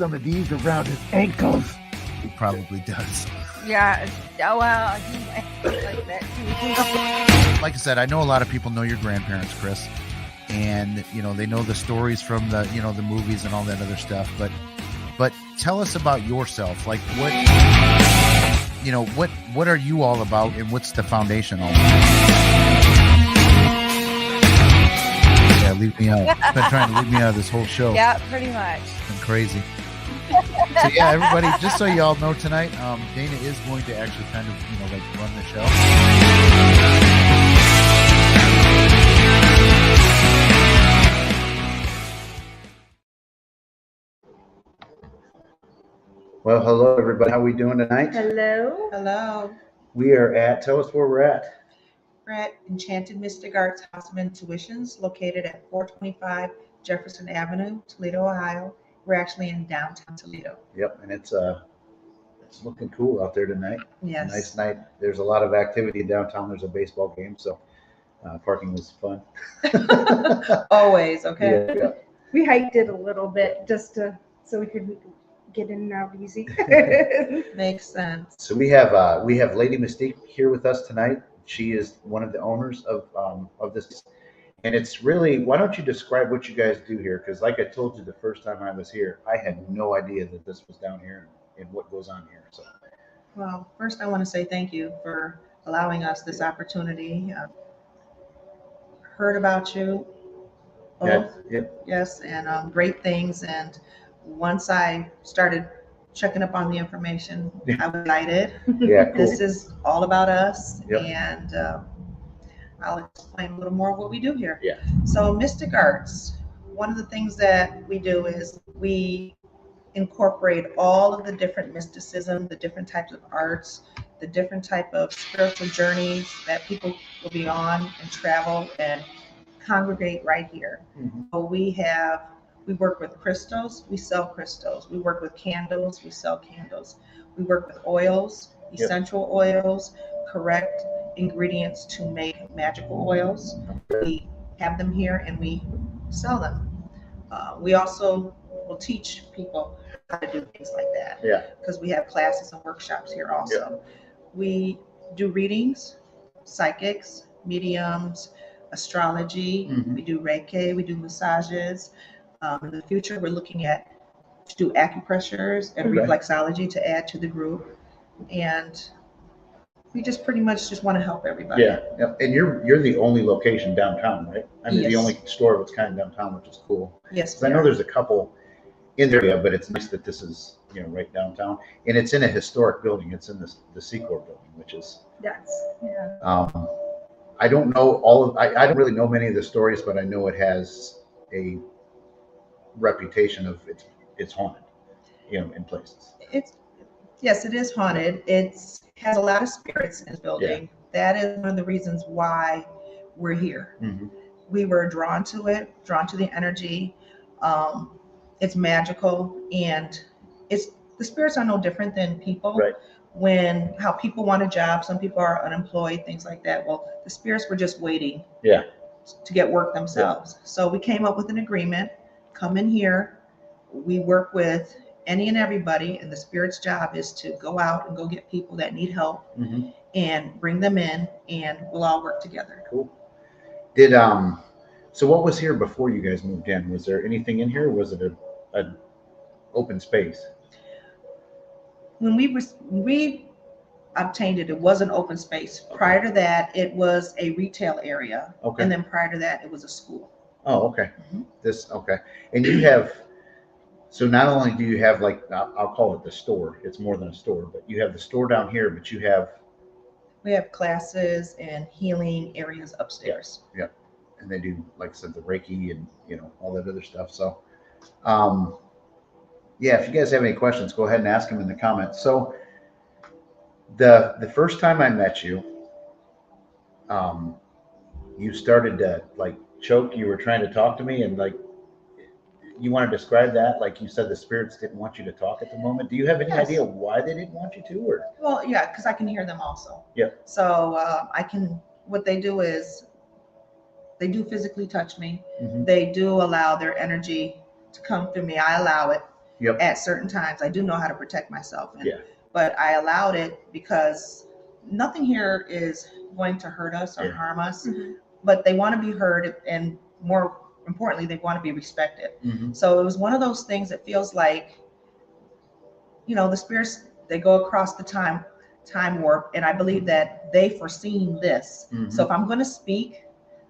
some of these around his ankles. He probably does. Yeah. Oh, well, he like that too. Like I said, I know a lot of people know your grandparents, Chris, and you know they know the stories from the the movies and all that other stuff. But tell us about yourself. Like what are you all about, and what's the foundation all about? Yeah, leave me out. You've been trying to leave me out of this whole show. Yeah, pretty much. It's been crazy. So yeah, everybody, just so you all know tonight, Dana is going to actually kind of run the show. Well, hello everybody. How are we doing tonight? Hello. Hello. We are at. Tell us where we're at. We're at Enchanted Mystic Arts House of Intuitions, located at 425 Jefferson Avenue, Toledo, Ohio. We're actually in downtown Toledo. Yep, and it's looking cool out there tonight. Yes. It's a nice night. There's a lot of activity downtown. There's a baseball game, so parking was fun. Always, okay? Yeah. We hiked it a little bit just so we could get in and out easy. Makes sense. So we have Lady Mystique here with us tonight. She is one of the owners of this, and it's really. Why don't you describe what you guys do here? Because like I told you the first time I was here, I had no idea that this was down here and what goes on here. So, Well, first I want to say thank you for allowing us this opportunity. Heard about you both. Yep. Yes, and great things. And once I started checking up on the information, I was excited. Yeah, cool. This is all about us. Yep. And I'll explain a little more what we do here. Yeah. So Mystic Arts, one of the things that we do is we incorporate all of the different mysticism, the different types of arts, the different type of spiritual journeys that people will be on and travel and congregate right here. Mhm. So we work with crystals, we sell crystals. We work with candles, we sell candles. We work with oils, essential oils, correct ingredients to make magical oils. We have them here and we sell them. We also will teach people how to do things like that. Yeah. Because we have classes and workshops here also. We do readings, psychics, mediums, astrology. Mhm. We do Reiki, we do massages. In the future, we're looking to do acupressures and Okay. reflexology to add to the group. And we just pretty much just want to help everybody. Yeah. And you're the only location downtown, right? I mean, the Yes. only store of its kind downtown, which is cool. Yes, 'Cause I know there's a couple in the area, but it's nice that this is right downtown, and it's in a historic building. It's in the Secor Building, which is. Yeah. I don't know I don't really know many of the stories, but I know it has a reputation of it's haunted, in places. Yes, it is haunted. It has a lot of spirits in this building. That is one of the reasons why we're here. Mm-hmm. We were drawn to it, drawn to the energy. It's magical, and the spirits are no different than people. Right. How people want a job, some people are unemployed, things like that. Well, the spirits were just waiting. Yeah. To get work themselves. So we came up with an agreement. Come in here. We work with any and everybody, and the spirit's job is to go out and go get people that need help Mm-hmm. and bring them in, and we'll all work together. Cool. So what was here before you guys moved in? Was there anything in here, or was it an open space? When we obtained it, it was an open space. Prior to that, it was a retail area. Okay. And then prior to that, it was a school. Oh, okay. Mhm. Okay. And you have, so not only do you have I'll call it the store, it's more than a store, but you have the store down here, but you have. We have classes and healing areas upstairs. Yeah. And they do, like I said, the Reiki and, all that other stuff. So, yeah, if you guys have any questions, go ahead and ask them in the comments. So the first time I met you, you started to choke. You were trying to talk to me, and you want to describe that? Like you said, the spirits didn't want you to talk at the moment. Do you have any Yes. idea why they didn't want you to, or? Well, yeah, because I can hear them also. Yeah. So what they do is they do physically touch me. Mhm. They do allow their energy to come through me. I allow it. Yep. at certain times. I do know how to protect myself. Yeah. But I allowed it because nothing here is going to hurt us or Yeah. harm us, Mhm. but they want to be heard, and more importantly, they want to be respected. Mhm. So it was one of those things that feels like, the spirits, they go across the time warp, and I believe that they foreseen this. Mhm. So if I'm going to speak,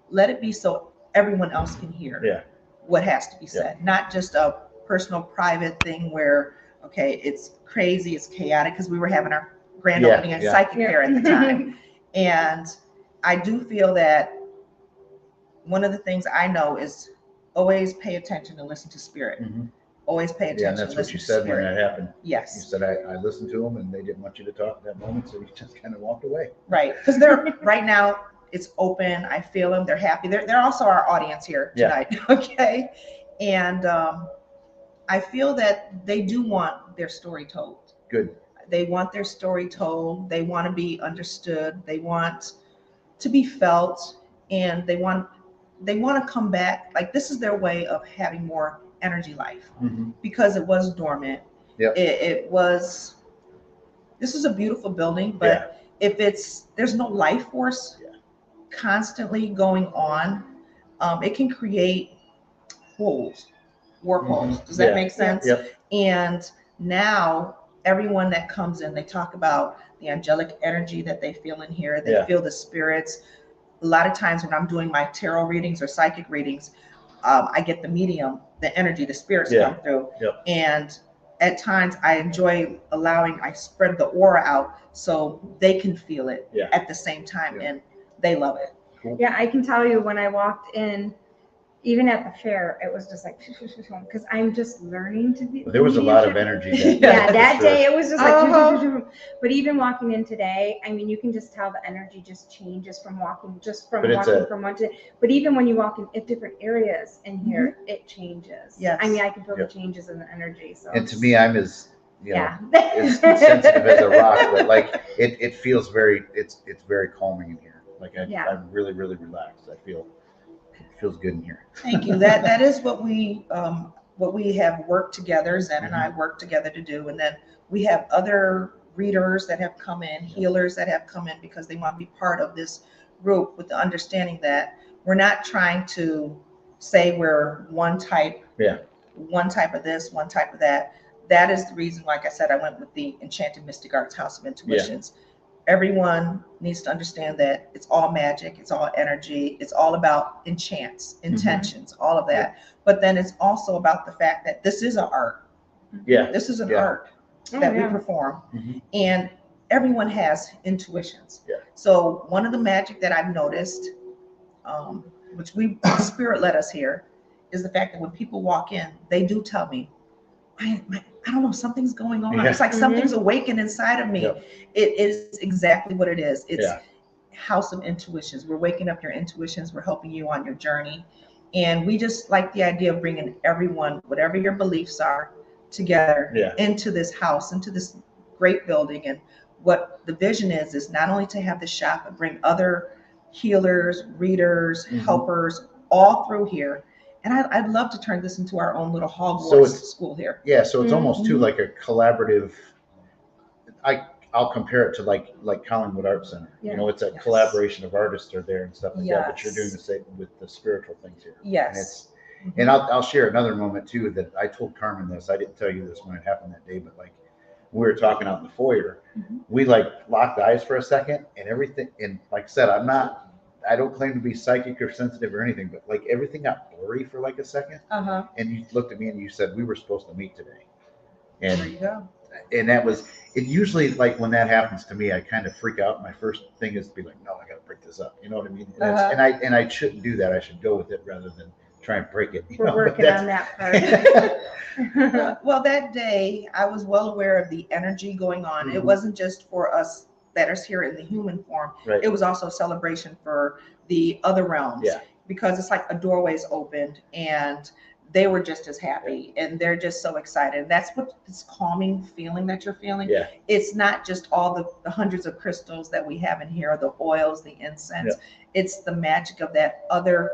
let it be so everyone else can hear Yeah. what has to be said, not just a personal private thing where, okay, it's crazy, it's chaotic, because we were having our grand Yeah, opening and yeah. psychic fair at the time. And I do feel that one of the things I know is always pay attention and listen to spirit. Mhm. Always pay Yeah, and attention that's and what listen you to said when spirit. that happened. You Yes, said I listened to them and they didn't want you to talk at that moment, so you just kind of walked away. right. Because they're right now, it's open. I feel them. They're happy. They're also our audience here Yeah. tonight. Okay. And I feel that they do want their story told. Good. They want their story told. They want to be understood. They want to be felt, and they want to come back. Like, this is their way of having more energy life, Mm-hmm. because it was dormant. Yep. It was. This is a beautiful building, but if there's no life force constantly going on, it can create holes, warp holes. Does that make sense? Yep. And now everyone that comes in, they talk about the angelic energy that they feel in here. They feel the spirits. A lot of times when I'm doing my tarot readings or psychic readings, I get the medium, the energy, the spirits come through. Yep. And at times I enjoy I spread the aura out so they can feel it at the same time, and they love it. Cool. Yeah, I can tell you when I walked in, even at the fair, it was just like, because I'm just learning to be. There was a lot of energy that day. Yeah, that for sure. day it was just like, but even walking in today, I mean, you can just tell the energy just changes from walking from one to. But even when you walk in different areas in here, it changes. Yes. I mean, I can feel the changes in the energy. So. And to me, I'm as Yeah. as sensitive as a rock, but like it feels it's very calming in here. Like I'm really, really relaxed. I feel it feels good in here. Thank you. That is what we have worked together. Zen and I worked together to do, and then we have other readers that have come in, healers that have come in, because they want to be part of this group, with the understanding that we're not trying to say we're one type of this, one type of that. That is the reason, like I said, I went with the Enchanted Mystic Arts House of Intuitions. Everyone needs to understand that it's all magic, it's all energy, it's all about enchants, intentions, all of that. But then it's also about the fact that this is an art. Yeah. This is an art that we perform. And everyone has intuitions. So one of the magic that I've noticed, which Spirit led us here, is the fact that when people walk in, they do tell me, I don't know, something's going on. It's like something's awakened inside of me. It is exactly what it is. It's House of Intuitions. We're waking up your intuitions. We're helping you on your journey. And we just like the idea of bringing everyone, whatever your beliefs are, together into this house, into this great building. And what the vision is not only to have the shop, but bring other healers, readers, helpers all through here. And I'd love to turn this into our own little Hogwarts school here. Yeah, so it's almost too like a collaborative. I'll compare it to like Collingwood Art Center. It's a collaboration of artists are there and stuff like that. But you're doing the same with the spiritual things here. Yes. And I'll share another moment too that I told Carmen this. I didn't tell you this when it happened that day, but like we were talking out in the foyer, we like locked eyes for a second, and everything. And like I said, I don't claim to be psychic or sensitive or anything, but like everything got blurry for like a second. And you looked at me and you said, we were supposed to meet today. And there you go. And that was it. Usually, like when that happens to me, I kind of freak out. My first thing is to be like, no, I got to break this up. You know what I mean? And I shouldn't do that. I should go with it rather than try and break it. We're working on that part. Well, that day I was well aware of the energy going on. It wasn't just for us that are here in the human form. It was also a celebration for the other realms, because it's like a doorway's opened, and they were just as happy, and they're just so excited. That's what this calming feeling that you're feeling. It's not just all the hundreds of crystals that we have in here, the oils, the incense. It's the magic of that other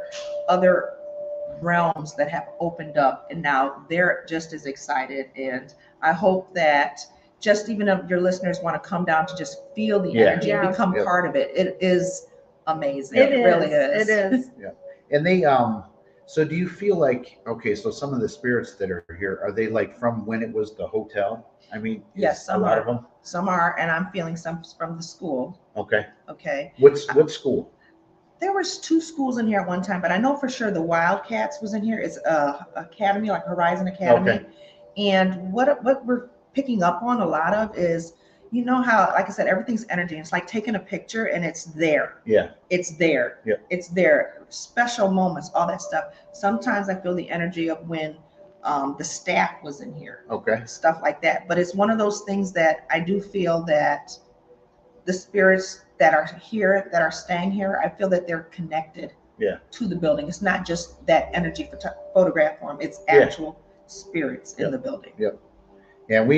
realms that have opened up, and now they're just as excited. And I hope that just even if your listeners want to come down to just feel the energy and become part of it, it is amazing. It really is. It is. Yeah. And they, so do you feel like, okay, so some of the spirits that are here, are they like from when it was the hotel? I mean, yes, a lot of them. Some are, and I'm feeling some from the school. Okay. Okay. What school? There was 2 schools in here at one time, but I know for sure the Wildcats was in here. It's a academy, like Horizon Academy. Okay. And what we're picking up on a lot of is, you know how, like I said, everything's energy. It's like taking a picture and it's there. Yeah. It's there. Yeah. It's there. Special moments, all that stuff. Sometimes I feel the energy of when the staff was in here. Okay. Stuff like that. But it's one of those things that I do feel that the spirits that are here, that are staying here, I feel that they're connected to the building. It's not just that energy photograph form. It's actual spirits in the building. Yep. And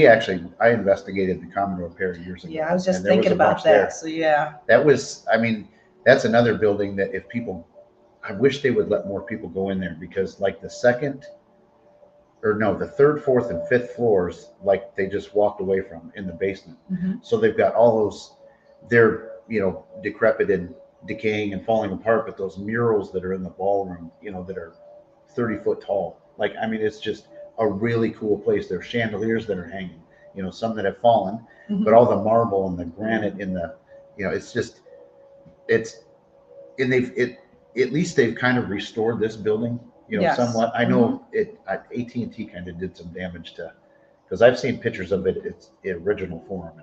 I investigated the Commodore Perry years ago. Yeah, I was just thinking about that. There. So yeah. That was, I mean, that's another building that if people, I wish they would let more people go in there, because like the third, fourth, and fifth floors, like they just walked away from in the basement. Mm-hmm. So they've got all those, they're, decrepit and decaying and falling apart, but those murals that are in the ballroom, that are 30 foot tall. Like, I mean, it's just a really cool place. There's chandeliers that are hanging, some that have fallen, mm-hmm. but all the marble and the granite in the, it's just, and at least they've kind of restored this building, yes. somewhat. I know AT&T kind of did some damage because I've seen pictures of it. It's the original form.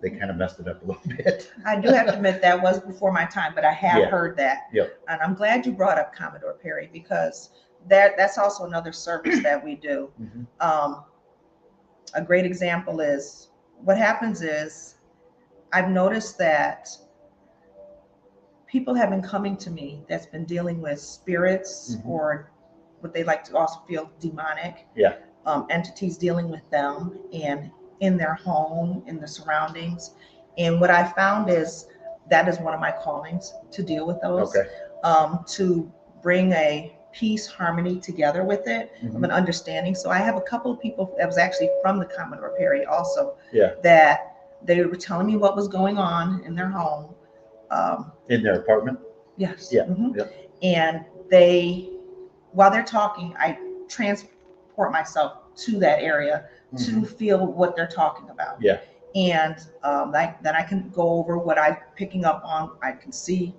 They kind of messed it up a little bit. I do have to admit that was before my time, but I have heard that. Yep. And I'm glad you brought up Commodore Perry, because that's also another service that we do. Mm-hmm. A great example is what happens is I've noticed that people have been coming to me that's been dealing with spirits, mm-hmm. or what they like to also feel demonic. Yeah. Entities dealing with them and in their home, in the surroundings. And what I found is that is one of my callings, to deal with those. Okay. To bring a peace, harmony together with it, mm-hmm. of an understanding. So I have a couple of people that was actually from the Commodore Perry also, that they were telling me what was going on in their home. In their apartment? Yes. Yeah. Mm-hmm. Yep. And while they're talking, I transport myself to that area, mm-hmm. to feel what they're talking about. Yeah. And then I can go over what I'm picking up on. I can see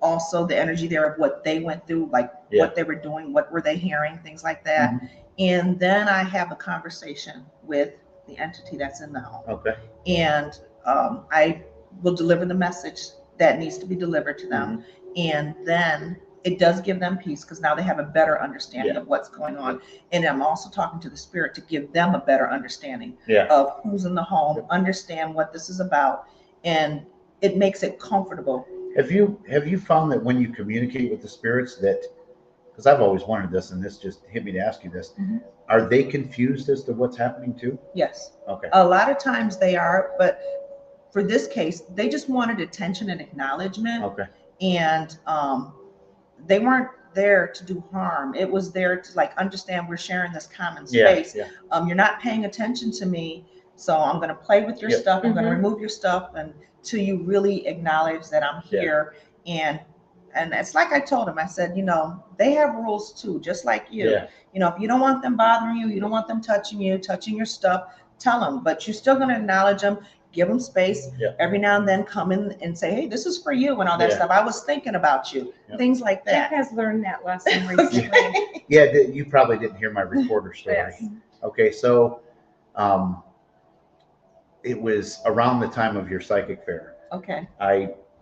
also the energy there of what they went through, like what they were doing, what were they hearing, things like that. Mm-hmm. And then I have a conversation with the entity that's in the home. Okay. And I will deliver the message that needs to be delivered to them. Mm-hmm. And then it does give them peace, because now they have a better understanding of what's going on. And I'm also talking to the spirit to give them a better understanding of who's in the home, understand what this is about, and it makes it comfortable. Have you found that when you communicate with the spirits that, because I've always wondered this, and this just hit me to ask you this, mm-hmm. are they confused as to what's happening too? Yes. Okay. A lot of times they are, but for this case, they just wanted attention and acknowledgement. Okay. And they weren't there to do harm. It was there to understand we're sharing this common space. Yeah. You're not paying attention to me, so I'm going to play with your stuff. I'm going to remove your stuff until you really acknowledge that I'm here. And it's like I told him, I said, they have rules too, just like you. Yeah. If you don't want them bothering you, you don't want them touching you, touching your stuff, tell them. But you're still going to acknowledge them. Give them space. Every now and then come in and say, hey, this is for you, and all that stuff. I was thinking about you. Things like that. Jeff has learned that lesson recently. You probably didn't hear my recorder story. Yes. Okay, so it was around the time of your psychic fair. Okay.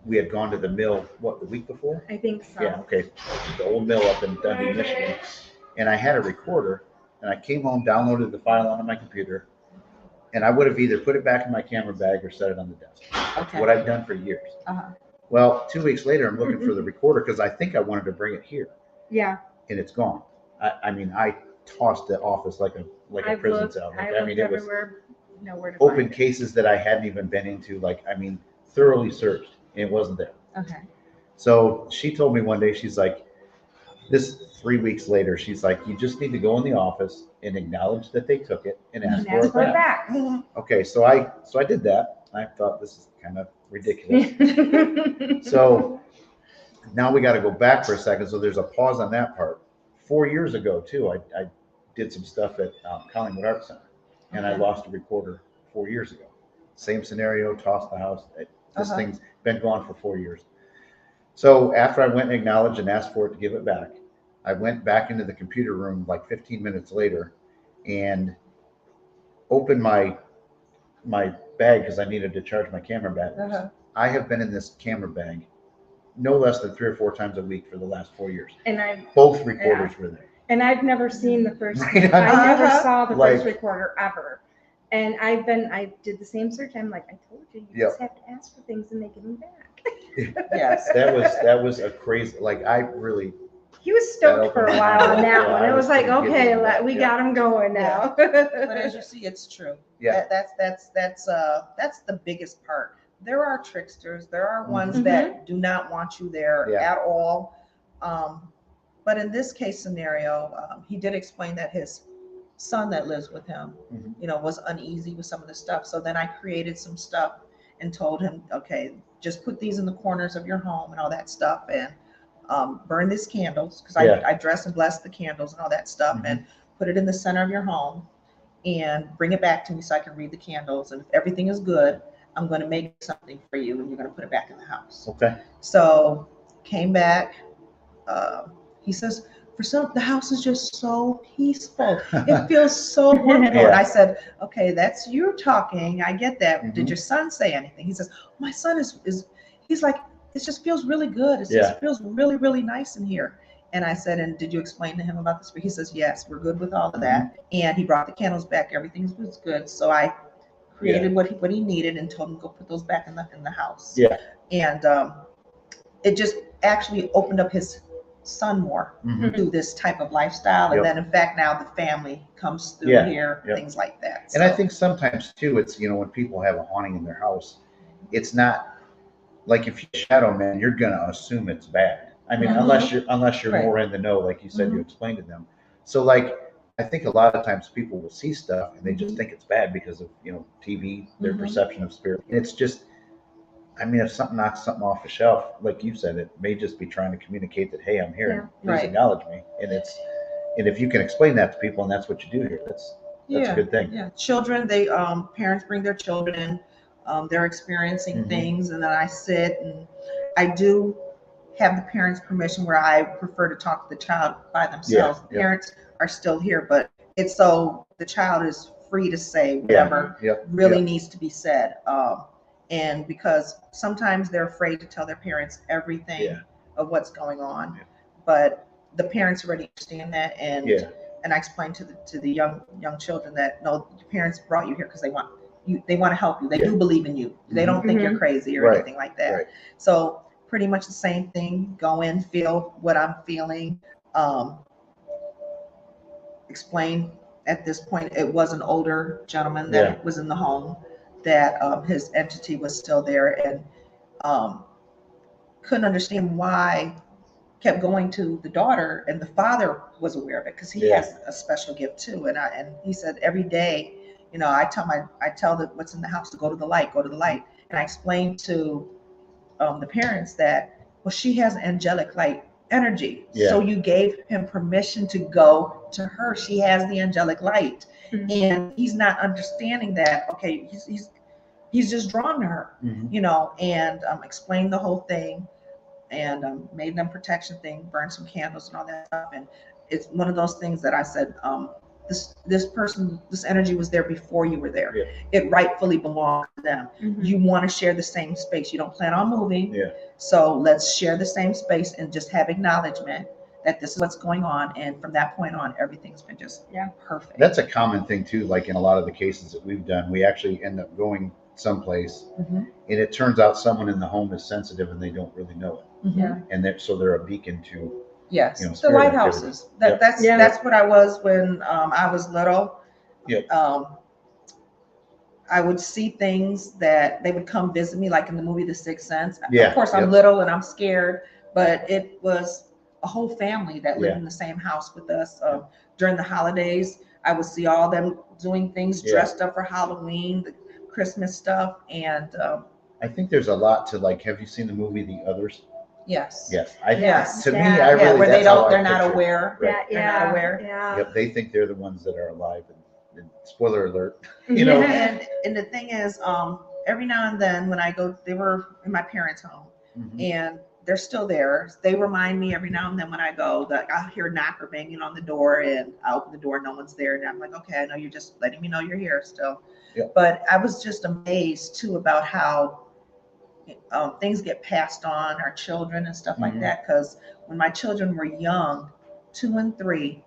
We had gone to the mill, the week before? I think so. Yeah, okay. The old mill up in Dundee, Michigan. And I had a recorder, and I came home, downloaded the file onto my computer, and I would have either put it back in my camera bag or set it on the desk. Okay. What I've done for years. Uh-huh. Well, 2 weeks later, I'm looking for the recorder because I think I wanted to bring it here. Yeah. And it's gone. I tossed the office like a prison cell. It was nowhere to open find cases that I hadn't even been into. Thoroughly searched, and it wasn't there. Okay. So she told me one day, she's like, This 3 weeks later, she's like, you just need to go in the office and acknowledge that they took it and ask And ask for it back. back. Okay, so I did that. I thought this is kind of ridiculous. So now we got to go back for a second. So there's a pause on that part. 4 years ago, too, I did some stuff at Collingwood Art Center, and I lost a recorder 4 years ago. Same scenario, tossed the house. This thing's been gone for 4 years. So after I went and acknowledged and asked for it to give it back, I went back into the computer room like 15 minutes later and opened my bag because I needed to charge my camera batteries. I have been in this camera bag no less than 3 or 4 times a week for the last 4 years. And both recorders were there. And I've never seen the first. Right. I never saw the Like- first recorder ever. And I did the same search. I'm like, I told you, you just have to ask for things and they give them back. Yes. That was a crazy. Like I really. He was stoked for a while on that Yeah, one. I It was like, couldn't get okay, into that. we Yeah. got him going now. But as you see, it's true. Yeah. That's the biggest part. There are tricksters. There are ones Mhm. that do not want you there Yeah. at all. But in this case scenario, he did explain that his son that lives with him, Mhm. was uneasy with some of the stuff. So then I created some stuff and told him, okay, just put these in the corners of your home and all that stuff, and burn these candles because Yeah. I dress and bless the candles and all that stuff, Mhm. and put it in the center of your home and bring it back to me so I can read the candles. And if everything is good, I'm going to make something for you and you're going to put it back in the house. Okay. So came back. He says, the house is just so peaceful. It feels so wonderful. Yeah. And I said, okay, that's you talking. I get that. Mhm. Did your son say anything? He says, my son is he's like, it just feels really good. It Yeah. just feels really, really nice in here. And I said, and did you explain to him about this? He says, yes, we're good with all of that. And he brought the candles back. Everything was good. So I created what he needed and told him to go put those back in the house. Yeah. And it just actually opened up his son more Mhm. to this type of lifestyle. And Yep. then in fact, now the family comes through Yeah. here, Yep. things like that. And I So, think sometimes too, it's, when people have a haunting in their house, it's not like if you shadow man, you're going to assume it's bad. I mean, Mhm. unless you're Right. more in the know, like you said, you Mhm. explained to them. So like, I think a lot of times people will see stuff and they just Mhm. think it's bad because of, TV, their Mhm. perception of spirit. And it's just, I mean, if something knocks something off the shelf, like you said, it may just be trying to communicate that, hey, I'm here. Yeah. Please Right. acknowledge me. And if you can explain that to people and that's what you do here, that's a good thing. Yeah, children, they parents bring their children in, they're experiencing Mhm. things, and then I sit and I do have the parents' permission where I prefer to talk to the child by themselves. Yeah. Parents are still here, but it's so the child is free to say whatever Yep. really Yep. needs to be said. And because sometimes they're afraid to tell their parents everything Yeah. of what's going on, Yeah. but the parents already understand that, and Yeah. and I explained to the young children that no, your parents brought you here because they want to help you. They do believe in you. They don't think you're crazy or Right. anything like that. Right. So pretty much the same thing. Go in, feel what I'm feeling. Explain at this point. It was an older gentleman that was in the home that his entity was still there, and couldn't understand why. Kept going to the daughter, and the father was aware of it because he has a special gift too. And he said every day, I tell what's in the house to go to the light, and I explained to the parents that, well, she has angelic light energy, so you gave him permission to go to her. She has the angelic light, and he's not understanding that. Okay, he's just drawn to her, Mhm. and explained the whole thing. And made them protection thing, burned some candles and all that stuff. And it's one of those things that I said, this energy was there before you were there. Yeah. It rightfully belonged to them. Mhm. You want to share the same space. You don't plan on moving. Yeah. So let's share the same space and just have acknowledgement that this is what's going on. And from that point on, everything's been just perfect. That's a common thing too. Like in a lot of the cases that we've done, we actually end up going someplace Mhm. and it turns out someone in the home is sensitive and they don't really know it. Mhm. Yeah. And so they're a beacon to, Yes, the spirit lighthouses. activity. Yep. That's what I was when I was little. Yep. I would see things that they would come visit me, like in the movie The Sixth Sense. Yeah. Of course, I'm Yep. little and I'm scared, but it was a whole family that lived in the same house with us. During the holidays, I would see all them doing things, dressed up for Halloween, the Christmas stuff, and I think there's a lot to like. Have you seen the movie The Others? yes. Yes. Yes. To me, Yeah. I really where they that's how don't, I they're not picture it. aware. Right. They're not aware. Yeah. Yep, they think they're the ones that are alive. And spoiler alert, you know. And the thing is, every now and then when I go, they were in my parents' home, and they're still there. They remind me every now and then when I go that I'll hear a knocker banging on the door, and I open the door, no one's there, and I'm like, okay, I know you're just letting me know you're here still. Yep. But I was just amazed too about how things get passed on, our children and stuff like that. Because when my children were young, 2 and 3,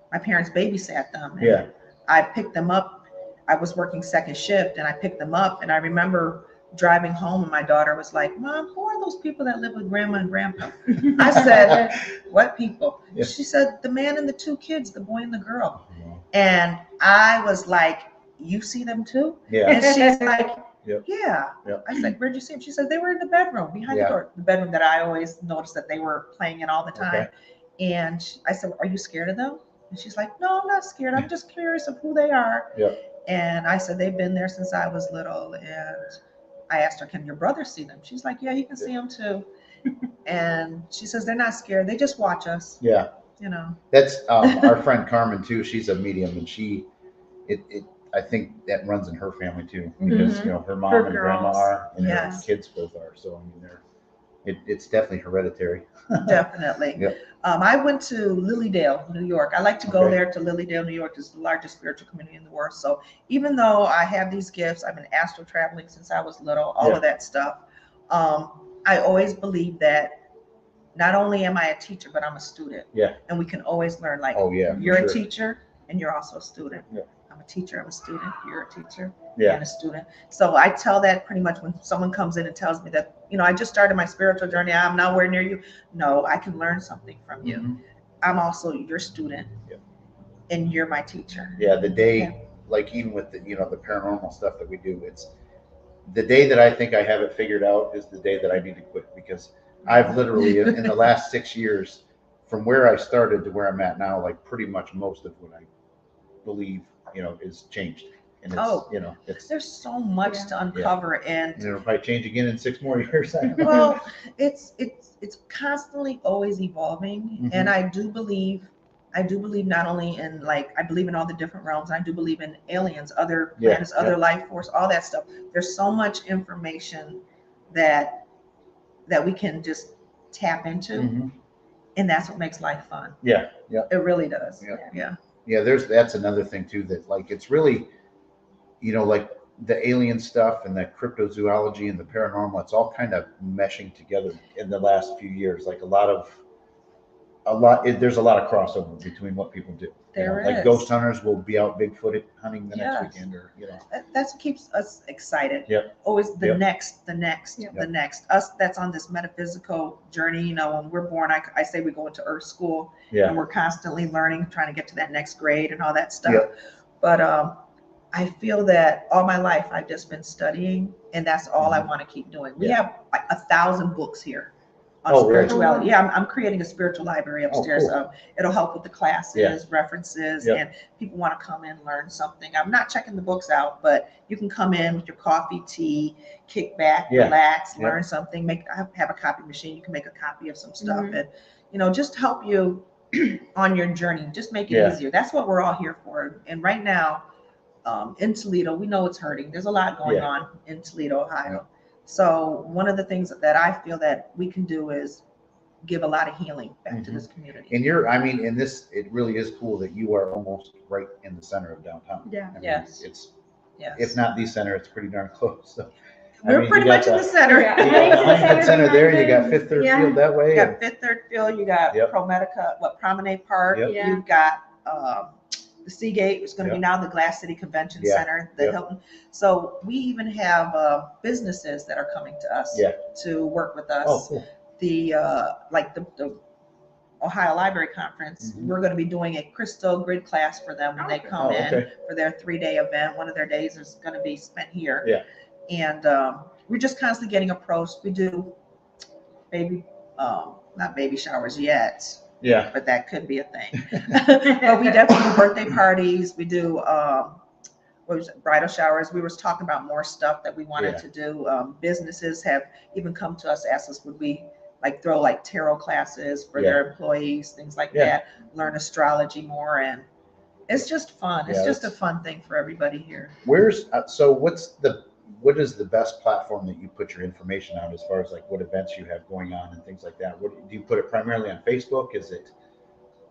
my parents babysat them. And I picked them up. I was working second shift, and I picked them up. And I remember driving home, and my daughter was like, "Mom, who are those people that live with Grandma and Grandpa?" I said, "What people?" Yeah. She said, "The man and the 2 kids, the boy and the girl." And I was like, "You see them too?" Yeah. And she's like, Yep. "Yeah." Yep. I was like, "Where'd you see them?" She said, "They were in the bedroom behind the door, the bedroom that I always noticed that they were playing in all the time." And I said, "Are you scared of them?" And she's like, "No, I'm not scared. I'm just curious of who they are." And I said, "They've been there since I was little." And I asked her, "Can your brother see them?" She's like, "Yeah, he can see them too." And she says, "They're not scared. They just watch us." Yeah. You know. That's our friend Carmen too. She's a medium, and I think that runs in her family too, because you know her mom and grandma are, and her kids both are. So I mean, it's definitely hereditary. Definitely. I went to Lilydale, New York. I like to go there to Lilydale, New York. It's the largest spiritual community in the world. So even though I have these gifts, I've been astral traveling since I was little, all of that stuff. I always believe that not only am I a teacher, but I'm a student. And we can always learn. Like, you're a teacher, and you're also a student. I'm a teacher, I'm a student, you're a teacher, and a student. So I tell that pretty much when someone comes in and tells me that, you know, I just started my spiritual journey, I'm nowhere near you. No, I can learn something from you. I'm also your student, and you're my teacher. The day, like even with the, you know, the paranormal stuff that we do, it's the day that I think I have it figured out is the day that I need to quit, because I've literally in the last 6 years, from where I started to where I'm at now, like pretty much most of what I believe, you know, is changed. And it's, you know, there's so much to uncover, and it'll probably change again in 6 more years. Well, it's constantly always evolving, and I do believe not only in, like, I believe in all the different realms. I do believe in aliens, other planets, other life force, all that stuff. There's so much information that we can just tap into, and that's what makes life fun. It really does. That's another thing too, that like it's really, you know, like the alien stuff and the cryptozoology and the paranormal, it's all kind of meshing together in the last few years. Like there's a lot of crossover between what people do. There is. Like ghost hunters will be out Bigfoot hunting the next weekend, or you know. That's what keeps us excited. Always the next. Us that's on this metaphysical journey. You know, when we're born, I say we go into Earth school, and we're constantly learning, trying to get to that next grade and all that stuff. But I feel that all my life I've just been studying, and that's all I want to keep doing. We have like 1,000 books here on spirituality. I'm creating a spiritual library upstairs. It'll help with the classes, references, and people want to come in, learn something. I'm not checking the books out, but you can come in with your coffee, tea, kick back, relax, learn something. I have a copy machine. You can make a copy of some stuff, and you know, just help you on your journey. Just make it easier. That's what we're all here for. And right now, in Toledo, we know it's hurting. There's a lot going on in Toledo, Ohio. So one of the things that I feel that we can do is give a lot of healing back to this community. And it really is cool that you are almost right in the center of downtown. It's if not the center, it's pretty darn close. So, we're pretty much in the center. You got the center there. You got Fifth Third Field that way. You got Fifth Third Field. You got Promenade Park. You've got the Seagate is going to be now the Glass City Convention Center, the Hilton. So we even have businesses that are coming to us to work with us. The Ohio Library Conference, we're going to be doing a crystal grid class for them when they come in for their 3-day event. One of their days is going to be spent here. And we're just constantly getting approached. We do baby, not baby showers yet, Yeah. but that could be a thing. But we definitely do birthday parties. We do what was it, bridal showers. We were talking about more stuff that we wanted to do. Businesses have even come to us, asked us, would we like throw like tarot classes for their employees, things like that, learn astrology more, and it's just fun. It's just a fun thing for everybody here. Where's so what is the best platform that you put your information on as far as like what events you have going on and things like that? What do you put it primarily on Facebook? Is it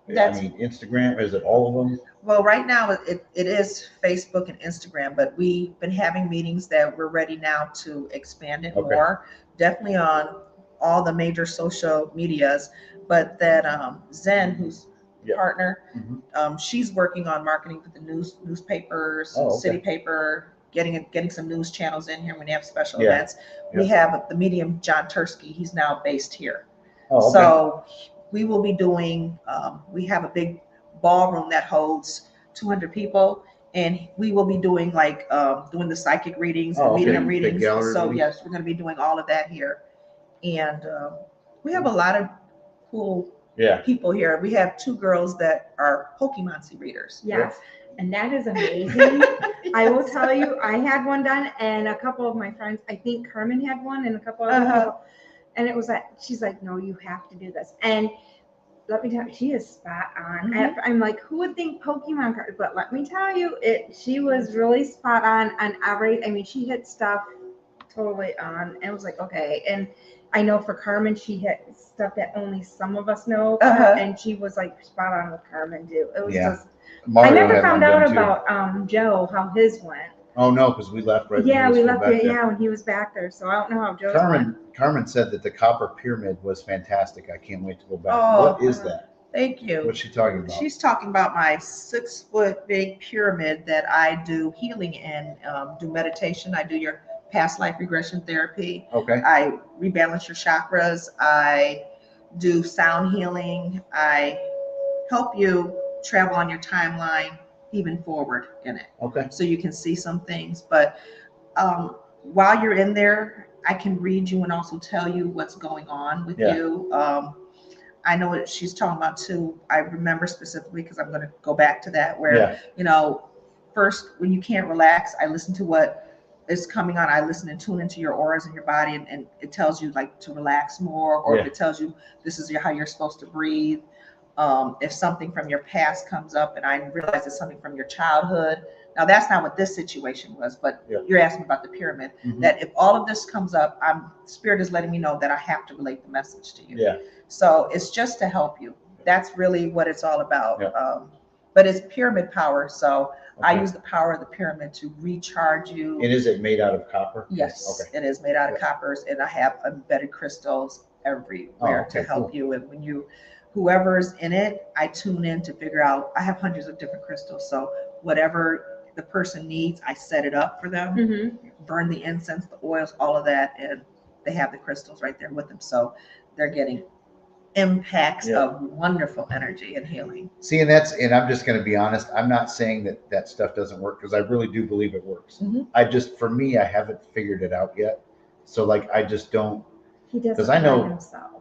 Instagram? Is it all of them? Well, right now it is Facebook and Instagram, but we've been having meetings that we're ready now to expand it more. Definitely on all the major social medias, but that Zen, who's partner, she's working on marketing for the newspapers, city paper, getting some news channels in here when they have special events. We have the medium John Tursky. He's now based here. So we will be doing, we have a big ballroom that holds 200 people, and we will be doing like doing the psychic readings and medium readings. So yes, we're going to be doing all of that here. And we have a lot of cool people here. We have 2 girls that are Pokemon readers. Yes. And that is amazing. I will tell you, I had one done, and a couple of my friends, I think Carmen had one, and a couple of other people. And it was like, she's like, no, you have to do this. And let me tell you, she is spot on. I'm like, who would think Pokemon cards? But let me tell you, she was really spot on every, I mean, she hit stuff totally on. And it was like, okay. And I know for Carmen, she hit stuff that only some of us know. And she was like spot on with Carmen too. It was just, Mario, I never found out about Joe, how his went. Oh no, because we left right. Yeah, we left it. Yeah, when he was back there. So I don't know how Joe's went. Carmen said that the copper pyramid was fantastic. I can't wait to go back. What is that? Thank you. What's she talking about? She's talking about my 6-foot big pyramid that I do healing in, do meditation. I do your past life regression therapy. Okay. I rebalance your chakras. I do sound healing. I help you travel on your timeline even forward in it. Okay. So you can see some things. But while you're in there, I can read you and also tell you what's going on with you. I know what she's talking about too. I remember specifically because I'm going to go back to that where, you know, first when you can't relax, I listen to what is coming on. I listen and tune into your auras in your body, and it tells you like to relax more, or if it tells you this is how you're supposed to breathe. If something from your past comes up and I realize it's something from your childhood. Now that's not what this situation was, but you're asking about the pyramid, that if all of this comes up, Spirit is letting me know that I have to relate the message to you. So it's just to help you. That's really what it's all about. But it's pyramid power. So I use the power of the pyramid to recharge you. And is it made out of copper? Yes, it is made out of coppers, and I have embedded crystals everywhere to help you. And when you, whoever's in it, I tune in to figure out, I have hundreds of different crystals. So whatever the person needs, I set it up for them, burn the incense, the oils, all of that. And they have the crystals right there with them. So they're getting impacts of wonderful energy and healing. See, and I'm just going to be honest. I'm not saying that stuff doesn't work, because I really do believe it works. For me, I haven't figured it out yet. So like, I just don't, because I know himself.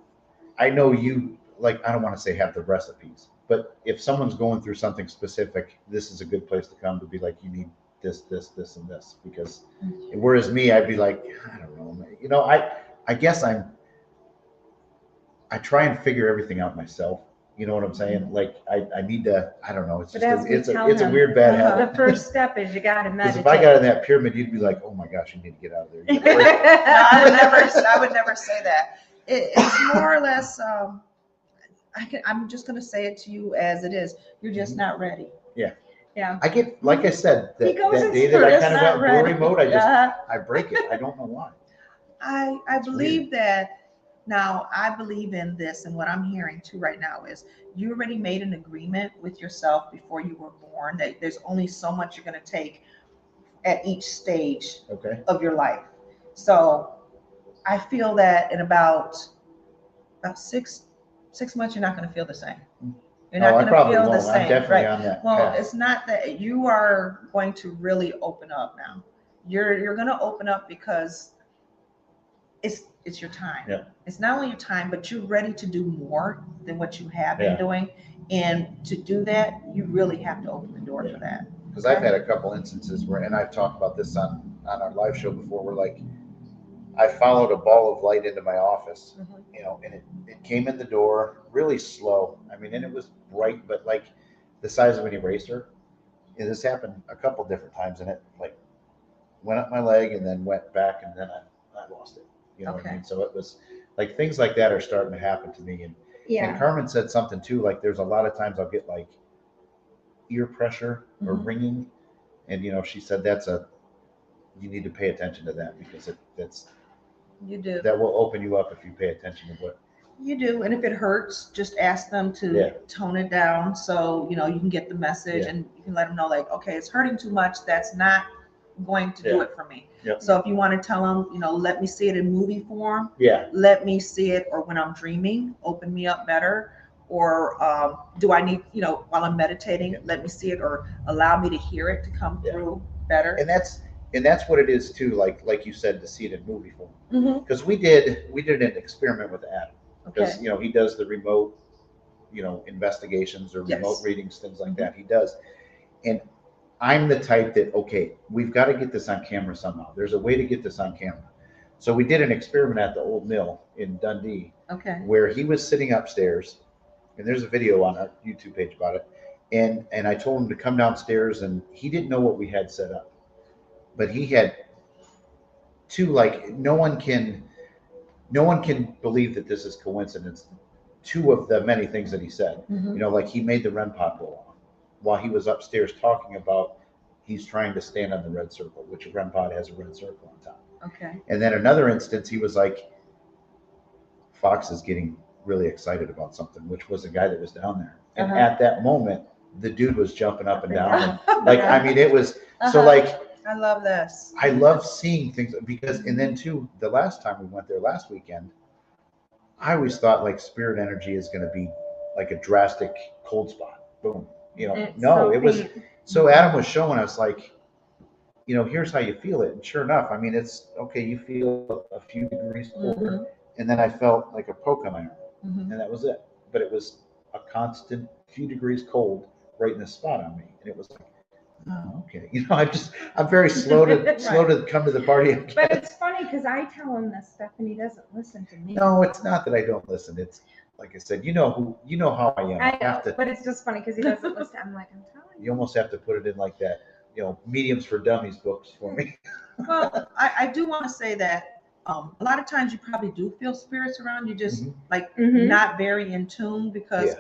I know you, like, I don't want to say have the recipes, but if someone's going through something specific, this is a good place to come to be like, you need this, this, this, and this, because whereas me, I'd be like, I don't know, you know, I guess I try and figure everything out myself. You know what I'm saying? Like I need to, I don't know. It's just, it's a weird bad habit. The first step is you got to meditate. Because if I got in that pyramid, you'd be like, oh my gosh, you need to get out of there. No, I would never say that. It's more or less, I'm just going to say it to you as it is. You're just not ready. Yeah. I get, like I said, that day that I kind of went glory mode, I break it. I don't know why. I believe that. Now, I believe in this, and what I'm hearing too right now is you already made an agreement with yourself before you were born that there's only so much you're going to take at each stage of your life. So I feel that in about 6 months, you're not going to feel the same. You're not going to feel the same. I'm definitely on that path. It's not that you are going to really open up now. You're going to open up because it's your time. Yeah. It's not only your time, but you're ready to do more than what you have been doing. And to do that, you really have to open the door for that. Because I've had a couple instances where, and I've talked about this on our live show before, where like I followed a ball of light into my office, you know, and it came in the door really slow. I mean, and it was bright, but like the size of an eraser. And this happened a couple different times, and it like went up my leg and then went back, and then I lost it. You know what I mean? So it was like things like that are starting to happen to me. And Carmen said something too, like there's a lot of times I'll get like ear pressure or ringing, and you know, she said you need to pay attention to that, because You do. that will open you up if you pay attention to what You do. And if it hurts, just ask them to tone it down, so you know you can get the message, and you can let them know, like, okay, it's hurting too much. That's not going to do it for me. So if you want to tell them, you know, let me see it in movie form. Let me see it, or when I'm dreaming, open me up better. Or do I need, you know, while I'm meditating, let me see it, or allow me to hear it to come through better. And that's what it is too. Like you said, to see it in movie form. Because we did an experiment with Adam. Because you know, he does the remote, you know, investigations or remote readings, things like that. He does. And I'm the type that, okay, we've got to get this on camera somehow. There's a way to get this on camera. So we did an experiment at the old mill in Dundee, where he was sitting upstairs, and there's a video on our YouTube page about it. And I told him to come downstairs, and he didn't know what we had set up, but he had two, like, no one can believe that this is coincidence. Two of the many things that he said, you know, like he made the REM pod go off while he was upstairs talking about he's trying to stand on the red circle, which a REM pod has a red circle on top. And then another instance, he was like, Fox is getting really excited about something, which was a guy that was down there. And at that moment, the dude was jumping up and down. Like, I mean, it was so like, I love this. I love seeing things, because, and then too, the last time we went there last weekend, I always thought like spirit energy is going to be like a drastic cold spot. Boom. You know, it was, so Adam was showing us like, you know, here's how you feel it. And sure enough, I mean, it's okay. You feel a few degrees colder, and then I felt like a poke on my arm, and that was it. But it was a constant few degrees cold right in the spot on me. And it was like, oh, okay. You know, I'm very slow to slow to come to the party. But it's funny because I tell him this stuff and he doesn't listen to me. No, it's not that I don't listen. It's like I said, you know how I am. I know, but it's just funny because he doesn't listen. I'm like, I'm telling you. You almost have to put it in like that, you know, Mediums for Dummies books for me. Well, I do want to say that a lot of times you probably do feel spirits around you, just like not very in tune, because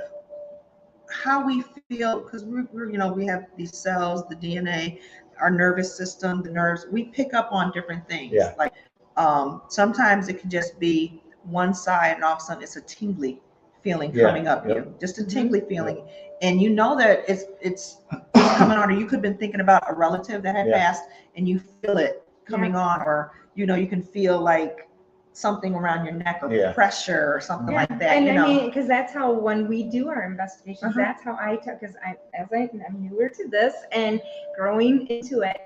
how we feel, because we're you know, we have these cells, the DNA, our nervous system, the nerves, we pick up on different things. Like sometimes it can just be one side, and all of a sudden it's a tingly feeling coming up you, just a tingly feeling, and you know that it's coming on, or you could have been thinking about a relative that had passed, and you feel it coming on, or you know, you can feel like something around your neck, or pressure or something like that. And you I know, mean, because that's how, when we do our investigations, that's how I tell, because I'm newer to this and growing into it.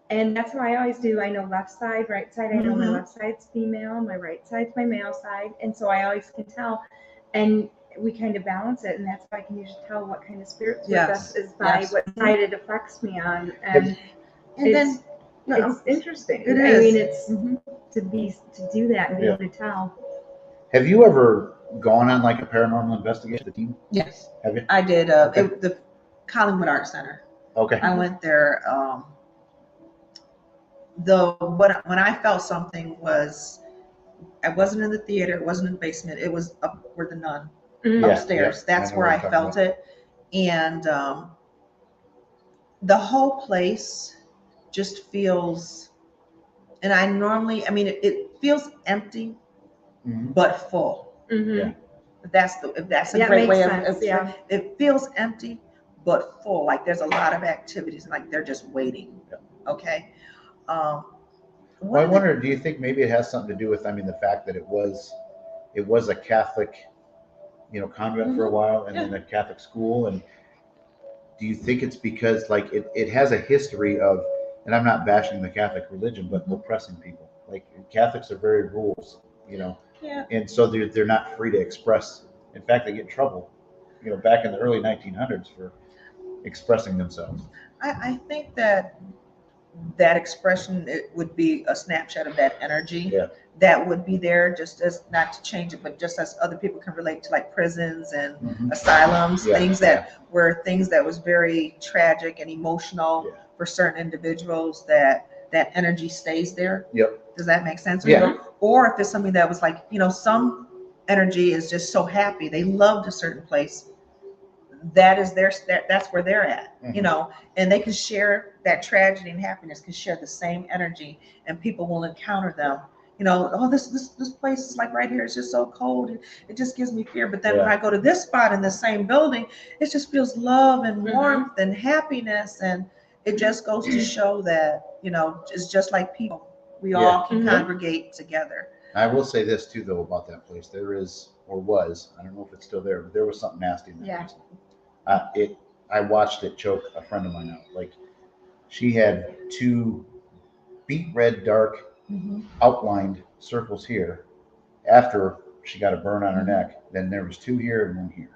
And that's how I always do. I know left side, right side. I know my left side's female, my right side's my male side. And so I always can tell. And we kind of balance it. And that's why I can usually tell what kind of spirits with us is by what side it affects me on. And then it's interesting. It I is. mean, it's to do that and be able to tell. Have you ever gone on like a paranormal investigation with the team? Yes. Have you? I did. The Collingwood Art Center. Okay. I went there. When I felt something was, I wasn't in the theater, it wasn't in the basement, it was up where the nun upstairs. That's where I felt it. And the whole place just feels, and I normally, I mean, it feels empty, but full. If that's a great way of it feels empty, but full. Like there's a lot of activities, like they're just waiting. Okay. Well, I wonder, do you think maybe it has something to do with, I mean, the fact that it was a Catholic, you know, convent for a while, and then a Catholic school, and do you think it's because like it has a history of, and I'm not bashing the Catholic religion, but oppressing people. Like Catholics are very rules you know, Yeah. and so they're not free to express. In fact, they get in trouble, you know, back in the early 1900s for expressing themselves. I think that that expression, it would be a snapshot of that energy Yeah. that would be there, just as, not to change it, but just as other people can relate to, like prisons and asylums, Yeah, things that were things that was very tragic and emotional Yeah. for certain individuals, that energy stays there. Yep. Does that make sense? Yeah. Or if it's something that was like, some energy is just so happy, they loved a certain place, that is that's where they're at, and they can share that tragedy and happiness, can share the same energy, and people will encounter them. Oh, this place is like right here, it's just so cold, it just gives me fear. But then when I go to this spot in the same building, it just feels love and warmth and happiness, and it just goes to show that it's just like people, we all can congregate together. I will say this too, though, about that place. There is, or was, I don't know if it's still there, but there was something nasty in that basement. I watched it choke a friend of mine out. Like, she had 2 beet red, dark, outlined circles here. After she got a burn on her neck, then there was 2 here and 1 here.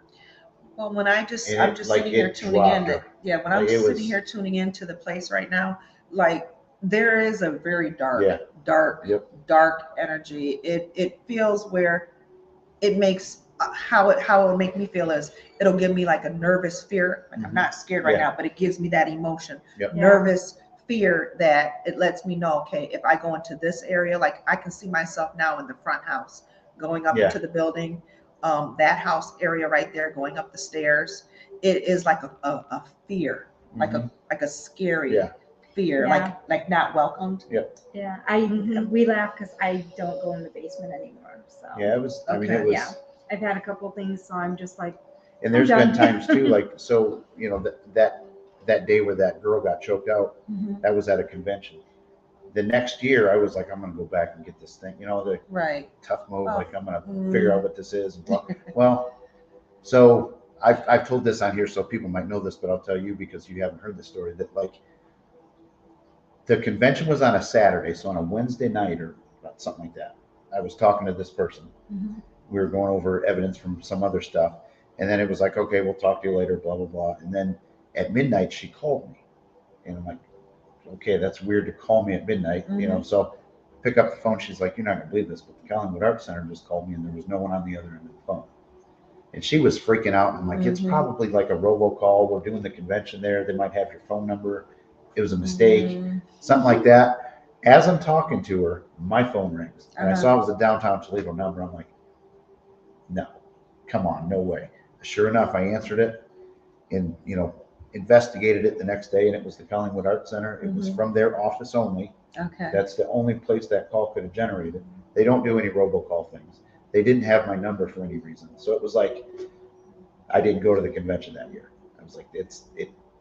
Well, when I'm just sitting here tuning in, when I'm sitting here tuning into the place right now, like, there is a very dark energy. It feels where it makes how it would make me feel is, it'll give me like a nervous fear. Like, I'm not scared right now, but it gives me that emotion, nervous fear, that it lets me know, okay, if I go into this area, like, I can see myself now in the front house going up into the building, that house area right there, going up the stairs. It is like a fear, like a scary fear, like not welcomed. Yeah, we laugh because I don't go in the basement anymore. So it was. I mean, it was. Yeah, I've had a couple of things, so I'm just like. And there's been times too, like, so that day where that girl got choked out, that was at a convention. The next year, I was like, I'm gonna go back and get this thing. The tough mode, like, I'm gonna figure out what this is. And well, so I've told this on here, so people might know this, but I'll tell you because you haven't heard the story, that, like, the convention was on a Saturday, so on a Wednesday night or something like that, I was talking to this person. We were going over evidence from some other stuff, and then it was like, okay, we'll talk to you later, blah blah blah. And then at midnight, she called me, and I'm like, okay, that's weird to call me at midnight, So pick up the phone. She's like, you're not gonna believe this, but the Collingwood Art Center just called me, and there was no one on the other end of the phone. And she was freaking out. And I'm like, it's probably like a robocall. We're doing the convention there. They might have your phone number. It was a mistake, something like that. As I'm talking to her, my phone rings. And I saw it was a downtown Toledo number. I'm like, no, come on, no way. Sure enough, I answered it and, investigated it the next day, and it was the Collingwood Art Center. It was from their office only. Okay. That's the only place that call could have generated. They don't do any robocall things. They didn't have my number for any reason. So it was like, I didn't go to the convention that year. I was like,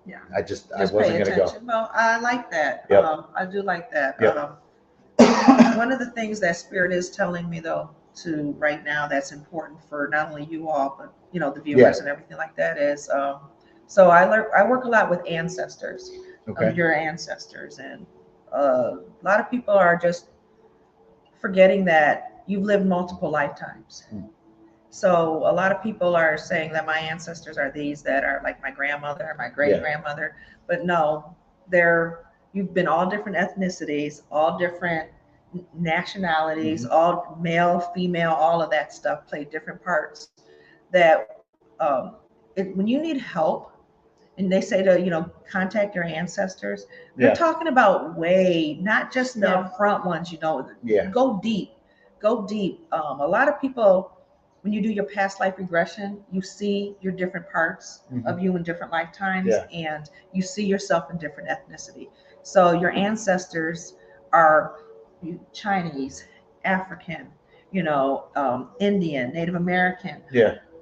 yeah. I wasn't going to go. Well, I like that. Yep. I do like that. Yep. One of the things that Spirit is telling me, though, to right now, that's important for not only you all, but the viewers and everything like that, is so I work a lot with ancestors, your ancestors, and a lot of people are just forgetting that you've lived multiple lifetimes. So a lot of people are saying that my ancestors are these, that are like my grandmother or my great grandmother, but no, you've been all different ethnicities, all different nationalities, all male, female, all of that stuff played different parts. That when you need help, and they say to contact your ancestors, they're talking about not just the front ones. Go deep. A lot of people, when you do your past life regression, you see your different parts of you in different lifetimes, and you see yourself in different ethnicity. So your ancestors are Chinese, African, Indian, Native American,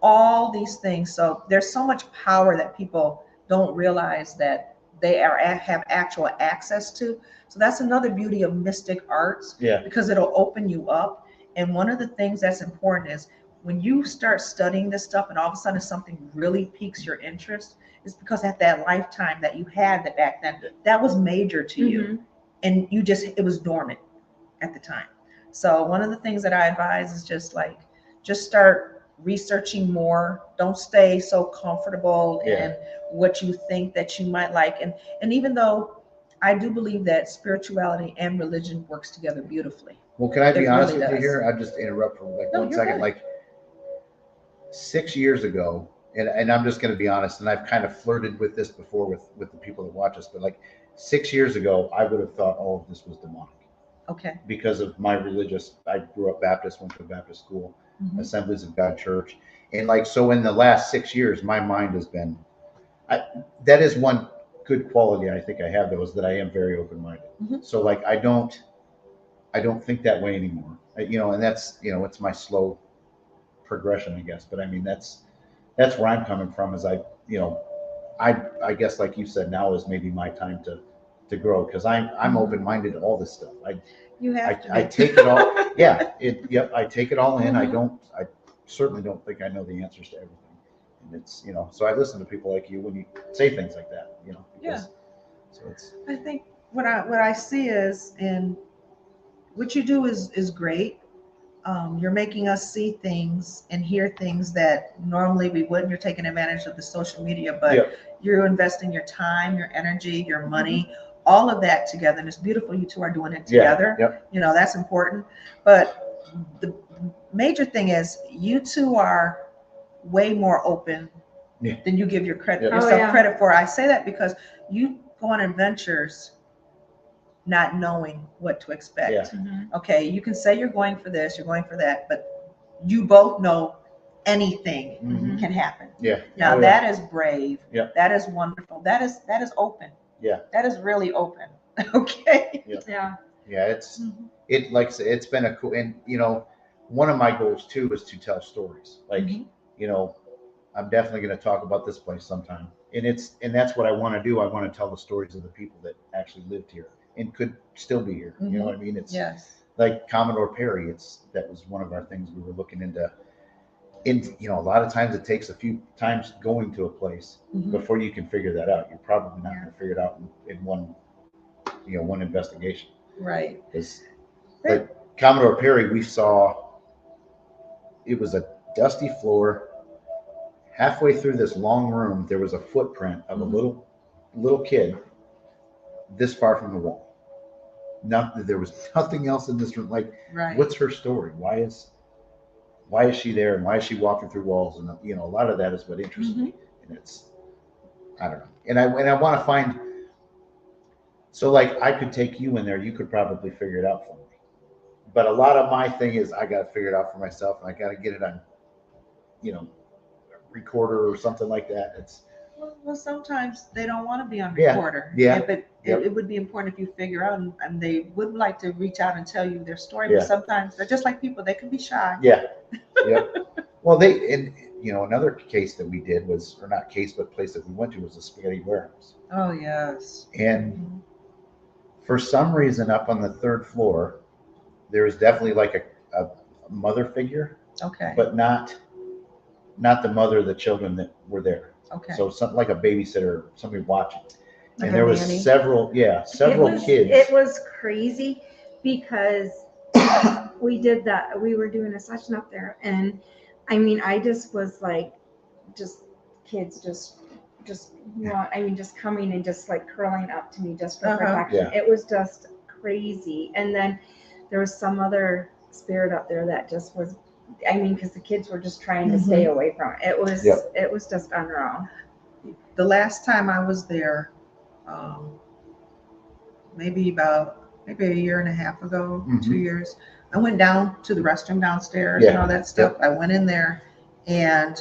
all these things. So there's so much power that people don't realize that they have actual access to. So that's another beauty of mystic arts, because it'll open you up. And one of the things that's important is, when you start studying this stuff and all of a sudden something really piques your interest, is because at that lifetime that you had that back then, that was major to you, and it was dormant at the time. So one of the things that I advise is just start researching more. Don't stay so comfortable in what you think that you might like. And even though I do believe that spirituality and religion works together beautifully. Well, can I be honest really with you does. here? I'll just interrupt for like No, 1 you're second. good. Like 6 years ago, and I'm just going to be honest, and I've kind of flirted with this before with the people that watch us, but like 6 years ago, I would have thought all of this was demonic. Okay. Because of my I grew up Baptist, went to a Baptist school, Assemblies of God Church. And like, so in the last 6 years, my mind has been, that is one good quality I think I have, though, is that I am very open-minded. So like, I don't think that way anymore, and that's, it's my slow progression, I guess. But I mean, that's where I'm coming from, is I guess, like you said, now is maybe my time to grow, because I'm open-minded to all this stuff. I take it all. I take it all in. I certainly don't think I know the answers to everything. And it's, so I listen to people like you when you say things like that, because, so it's, I think what I see is, and what you do is great. You're making us see things and hear things that normally we wouldn't. You're taking advantage of the social media, but you're investing your time, your energy, your money, all of that together. And it's beautiful you two are doing it together. That's important. But the major thing is, you two are way more open than you give yourself credit for. I say that because you go on adventures not knowing what to expect. Okay, you can say you're going for this, you're going for that, but you both know anything can happen. Now that is brave. That is wonderful. That is open. That is really open. Okay. It's been a cool, and one of my goals too is to tell stories. Like, I'm definitely going to talk about this place sometime, and that's what I want to do. I want to tell the stories of the people that actually lived here and could still be here. You know what I mean? It's like Commodore Perry. That was one of our things we were looking into. And a lot of times it takes a few times going to a place before you can figure that out. You're probably not going to figure it out in one investigation. Right. But Commodore Perry, we saw, it was a dusty floor. Halfway through this long room, there was a footprint of a little kid this far from the wall. There was nothing else in this room. Like, what's her story? Why is she there, and why is she walking through walls? And a lot of that is what interests me. And it's, I don't know. And I want to find. So like, I could take you in there. You could probably figure it out for me. But a lot of my thing is, I got to figure it out for myself, and I got to get it on, recorder or something like that. It's, well, sometimes they don't want to be on recorder. But it would be important if you figure out, and they would like to reach out and tell you their story. But sometimes they're just like people; they can be shy. Well, another case that we did was, or not case, but place that we went to was a spaghetti warehouse. Oh yes. And for some reason, up on the third floor, there is definitely like a mother figure. Okay. But not the mother of the children that were there. Okay. So something like a babysitter, somebody watching. Like and there was nanny. several kids. It was crazy because we did that. We were doing a session up there, and I mean, I just was like, kids just coming and just like curling up to me just for protection. It was just crazy. And then there was some other spirit up there that just was, because the kids were just trying to stay away from it. It was just unreal. The last time I was there, maybe a year and a half ago, 2 years, I went down to the restroom downstairs and all that stuff. I went in there, and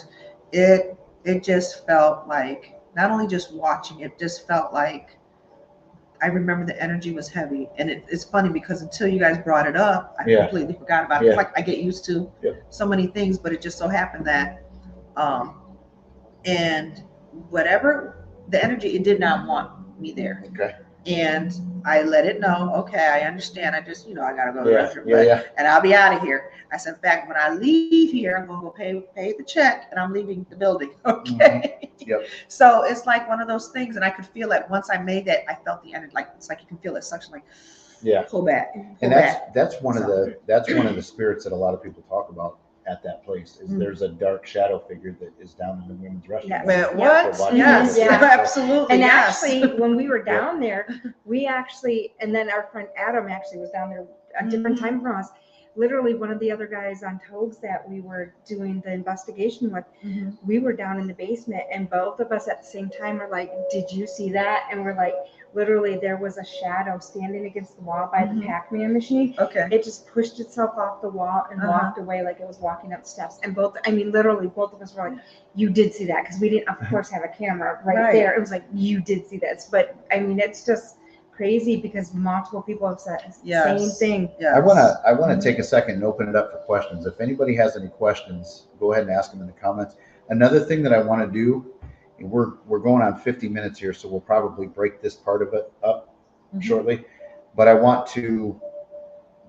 it just felt like, not only just watching, it just felt like, I remember the energy was heavy. And it's funny because until you guys brought it up, I completely forgot about it. It's like I get used to so many things, but it just so happened that, and whatever the energy, it did not want me there. Okay. And I let it know, okay, I understand. I just, I gotta go to the restroom, and I'll be out of here. I said, in fact, when I leave here, I'm gonna go pay the check, and I'm leaving the building. Okay. So it's like one of those things, and I could feel it once I made that. I felt the energy, like it's like you can feel it suction, like Yeah. pull back. And that's one of So- the spirits that a lot of people talk about at that place is Mm. there's a dark shadow figure that is down in the women's restroom. Yes. Man, Yeah. what? Watching Yes, it. Yeah. absolutely. And yes. actually, when we were down there, and then our friend Adam actually was down there a different time from us. Literally, one of the other guys on Togs that we were doing the investigation with, Mhm. we were down in the basement, and both of us at the same time were like, "Did you see that?" And we're like, literally, there was a shadow standing against the wall by the Mhm. Pac-Man machine. Okay. It just pushed itself off the wall and Uh-huh. walked away like it was walking up steps. And literally, both of us were like, "You did see that," because we didn't, of course, have a camera right there. It was like, "You did see this," but I mean, it's just crazy because multiple people have said the Yes. same thing. Yes. I wanna Mhm. take a second and open it up for questions. If anybody has any questions, go ahead and ask them in the comments. Another thing that I want to do, and we're going on 50 minutes here, so we'll probably break this part of it up Mhm. shortly. But I want to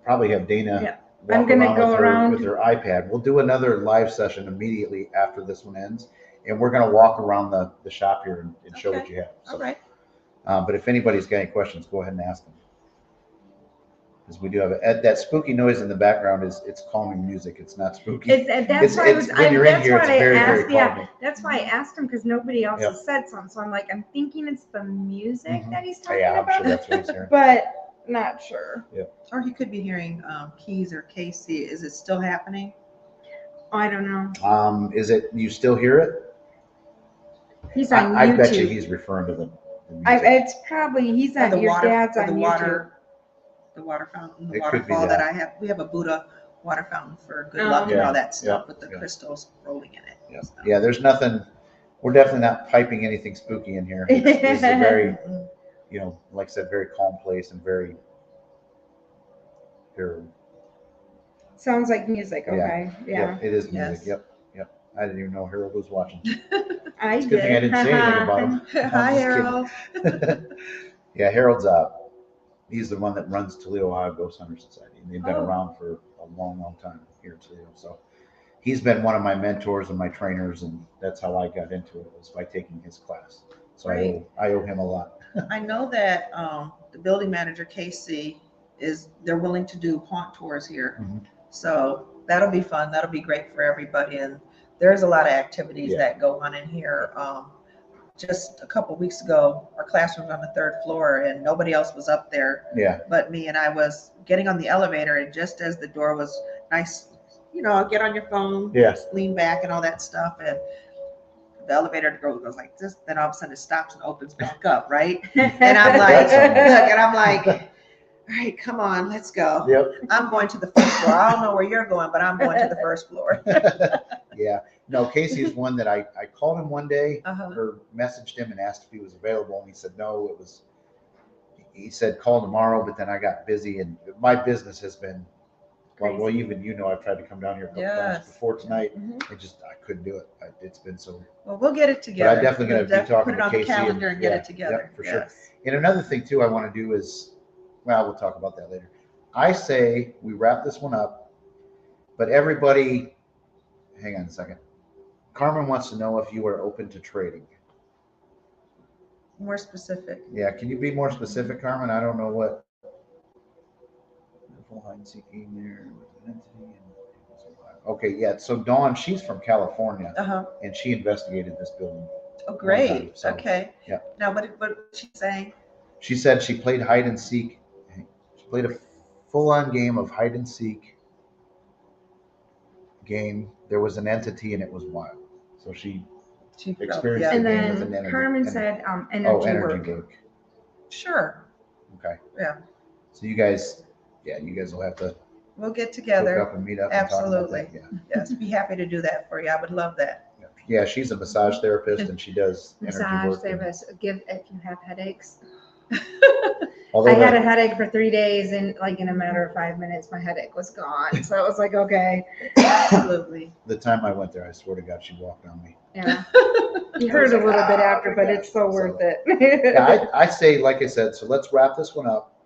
probably have Dana Yeah. walk I'm gonna around go with her around. with her iPad. We'll do another live session immediately after this one ends, and we're gonna walk around the shop here and show what Okay. you have. So, All right. but if anybody's got any questions, go ahead and ask them. Because we do have that spooky noise in the background it's calming music. It's not spooky. That's why I was. when you're in That's here, why it's I very, asked. very Yeah, calming. that's why I asked him because nobody else Yep. has said something. So I'm like, I'm thinking it's the music Mhm. that he's talking Yeah, I'm about, sure that's what he's hearing. but not sure. Or he could be hearing Keys or Casey. Is it still happening? I don't know. Is it you still hear it? He's on I YouTube. bet you he's referring to the music. It's probably he's Or on your dad's on the YouTube. water fountain, the It could be waterfall that that. I have. We have a Buddha water fountain for good Oh. luck and Yeah, all that stuff yeah, with the yeah. crystals rolling in it. Yeah. So. Yeah, there's nothing. We're definitely not piping anything spooky in here. It's a very, Mm-mm. like I said, very calm place and very. Sounds like music. Yeah. Okay. Yeah. Yep, it is music. Yes. Yep. I didn't even know Harold was watching. I It's a good thing I didn't say anything about him. Hi, just Harold. Yeah, Harold's he's the one that runs Toledo Ohio Ghost Hunter Society, and they've been around for a long, long time here in Toledo. So he's been one of my mentors and my trainers, and that's how I got into it, was by taking his class. So Right. I owe him a lot. I know that the building manager, Casey, they're willing to do haunt tours here. Mhm. So that'll be fun. That'll be great for everybody. And there's a lot of activities Yeah. that go on in here. Just a couple weeks ago, our classroom's on the 3rd floor and nobody else was up there Yeah. but me. And I was getting on the elevator, and just as the door was nice, get on your phone, Yes. lean back and all that stuff. And the elevator door goes like this, then all of a sudden it stops and opens back up, right? And I'm like, all right, come on, let's go. Yep. I'm going to the 1st floor. I don't know where you're going, but I'm going to the 1st floor. Yeah. No, Casey's one that I called him one day Uh-huh. or messaged him and asked if he was available, and he said no. He said call tomorrow, but then I got busy, and my business has been well, even I've tried to come down here a couple times Yes. before tonight. Mhm. I couldn't do it. It's been so. Well, we'll get it together. But I definitely We'll gonna be talking put it to on Casey the calendar and get yeah, it together. for sure. Yes. And another thing too, I want to do is, we'll talk about that later. I say we wrap this one up, but everybody, hang on a second. Carmen wants to know if you are open to trading. More specific. Yeah, can you be more specific, Carmen? I don't know what. Hide and seek game there with an entity. Okay, yeah. So Dawn, she's from California, and she investigated this building. Oh, great. One time, so, Okay. yeah. Now, what was she saying? She said she played hide and seek. She played a full-on game of hide and seek game. There was an entity, and it was wild. So she experienced And the game with an then energy. Carmen said energy work. Sure. Okay. Yeah. So you guys will have to We'll get hook together. up and meet up. Absolutely. And talk about that. Yes, be happy to do that for you. I would love that. Yeah, she's a massage therapist, and she does energy Massage work. therapist. Give if you have headaches. Although I had a headache for 3 days, and like in a matter of 5 minutes, my headache was gone. So it was like, okay. Absolutely. the time I went there, I swear to God, she walked on me. Yeah. You hurt a little bit after, but it's so worth it. Yeah, I say, like I said, so let's wrap this one up,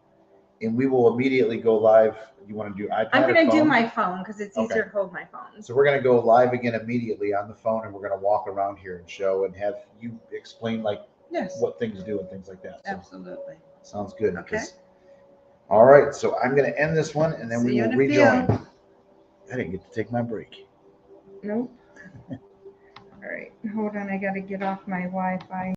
and we will immediately go live. You want to do iPad? I'm or going to do phone? my phone because it's easier Okay. to hold my phone. So we're going to go live again immediately on the phone, and we're going to walk around here and show and have you explain like Yes. what things do and things like that. So, Absolutely. sounds good. Okay. All right, so I'm going to end this one, and then See we you will in a rejoin. few. I didn't get to take my break. Nope. All right, hold on. I got to get off my Wi-Fi.